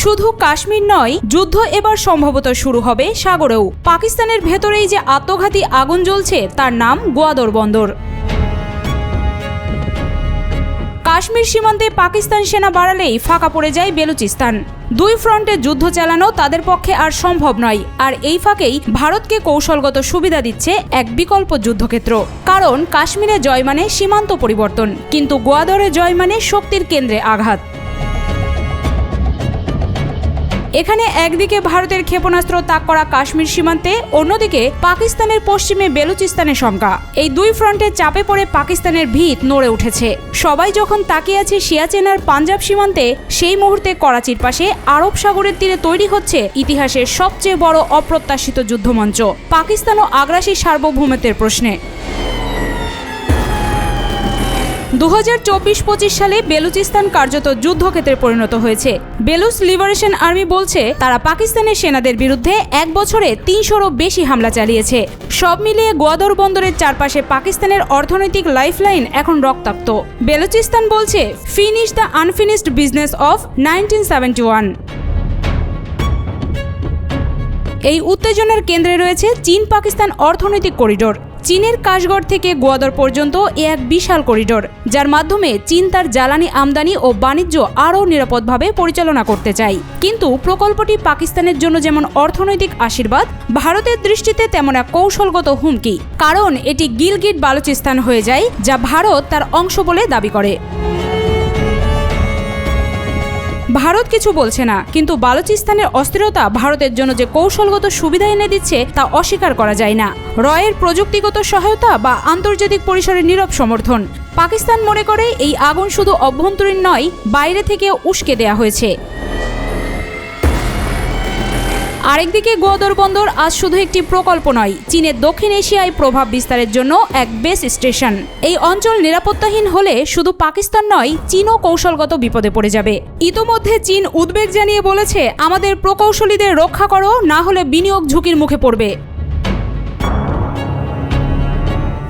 শুধু কাশ্মীর নয়, যুদ্ধ এবার সম্ভবত শুরু হবে সাগরেও। পাকিস্তানের ভেতরেই যে আত্মঘাতী আগুন জ্বলছে তার নাম গোয়াদর বন্দর। কাশ্মীর সীমান্তে পাকিস্তান সেনা বাড়ালেই ফাঁকা পড়ে যায় বেলুচিস্তান। দুই ফ্রন্টে যুদ্ধ চালানো তাদের পক্ষে আর সম্ভব নয়। আর এই ফাঁকেই ভারতকে কৌশলগত সুবিধা দিচ্ছে এক বিকল্প যুদ্ধক্ষেত্র। কারণ কাশ্মীরে জয় মানে সীমান্ত পরিবর্তন, কিন্তু গোয়াদরে জয় মানে শক্তির কেন্দ্রে আঘাত। এখানে একদিকে ভারতের ক্ষেপণাস্ত্র তাক করা কাশ্মীর সীমান্তে, অন্যদিকে পাকিস্তানের পশ্চিমে বেলুচিস্তানের শঙ্কা। এই দুই ফ্রন্টে চাপে পড়ে পাকিস্তানের ভিত নড়ে উঠেছে। সবাই যখন তাকিয়ে আছে সিয়াচেন আর পাঞ্জাব সীমান্তে, সেই মুহূর্তে করাচির পাশে আরব সাগরের তীরে তৈরি হচ্ছে ইতিহাসের সবচেয়ে বড় অপ্রত্যাশিত যুদ্ধমঞ্চ, পাকিস্তান ও আগ্রাসী সার্বভৌমত্বের প্রশ্নে। 2024-25 সালে বেলুচিস্তান কার্যত যুদ্ধক্ষেত্রে পরিণত হয়েছে। বেলুচ লিবারেশন আর্মি বলছে তারা পাকিস্তানের সেনাদের বিরুদ্ধে এক বছরে 300-রও বেশি হামলা চালিয়েছে। সব মিলিয়ে গোয়াদর বন্দরের চারপাশে পাকিস্তানের অর্থনৈতিক লাইফলাইন এখন রক্তাক্ত। বেলুচিস্তান বলছে finish the unfinished business of 1971। এই উত্তেজনার কেন্দ্রে রয়েছে চীন পাকিস্তান অর্থনৈতিক করিডোর। চীনের কাশগড় থেকে গোয়াদর পর্যন্ত এক বিশাল করিডোর, যার মাধ্যমে চীন তার জ্বালানি আমদানি ও বাণিজ্য আরও নিরাপদভাবে পরিচালনা করতে চায়। কিন্তু প্রকল্পটি পাকিস্তানের জন্য যেমন অর্থনৈতিক আশীর্বাদ, ভারতের দৃষ্টিতে তেমন এক কৌশলগত হুমকি। কারণ এটি গিলগিট বালুচিস্তান হয়ে যায়, যা ভারত তার অংশ বলে দাবি করে। ভারত কিছু বলছে না, কিন্তু বালুচিস্তানের অস্থিরতা ভারতের জন্য যে কৌশলগত সুবিধা এনে দিচ্ছে তা অস্বীকার করা যায় না। রয়ের প্রযুক্তিগত সহায়তা বা আন্তর্জাতিক পরিসরে নীরব সমর্থন। পাকিস্তান মনে করে এই আগুন শুধু অভ্যন্তরীণ নয়, বাইরে থেকে উস্কে দেয়া হয়েছে। আরেকদিকে গোয়াদর বন্দর আজ শুধু একটি প্রকল্প নয়, চীনের দক্ষিণ এশিয়ায় প্রভাব বিস্তারের জন্য এক বেস স্টেশন। এই অঞ্চল নিরাপত্তাহীন হলে শুধু পাকিস্তান নয়, চীনও কৌশলগত বিপদে পড়ে যাবে। ইতোমধ্যে চীন উদ্বেগ জানিয়ে বলেছে, আমাদের প্রকৌশলীদের রক্ষা করো, না হলে বিনিয়োগ ঝুঁকির মুখে পড়বে।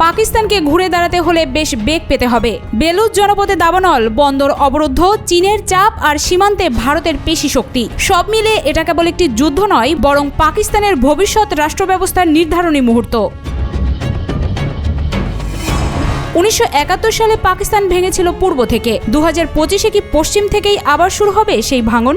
পাকিস্তানকে ঘুরে দাঁড়াতে হলে বেশ বেগ পেতে হবে। বেলুচ জনপদে দাবানল, বন্দর অবরুদ্ধ, চীনের চাপ আর সীমান্তে ভারতের পেশি শক্তি, সব মিলে এটা কেবল একটি যুদ্ধ নয়, বরং পাকিস্তানের ভবিষ্যৎ রাষ্ট্র ব্যবস্থার নির্ধারণী মুহূর্ত। 1971 সালে পাকিস্তান ভেঙেছিল পূর্ব থেকে। 2025-এ কি পশ্চিম থেকেই আবার শুরু হবে সেই ভাঙন?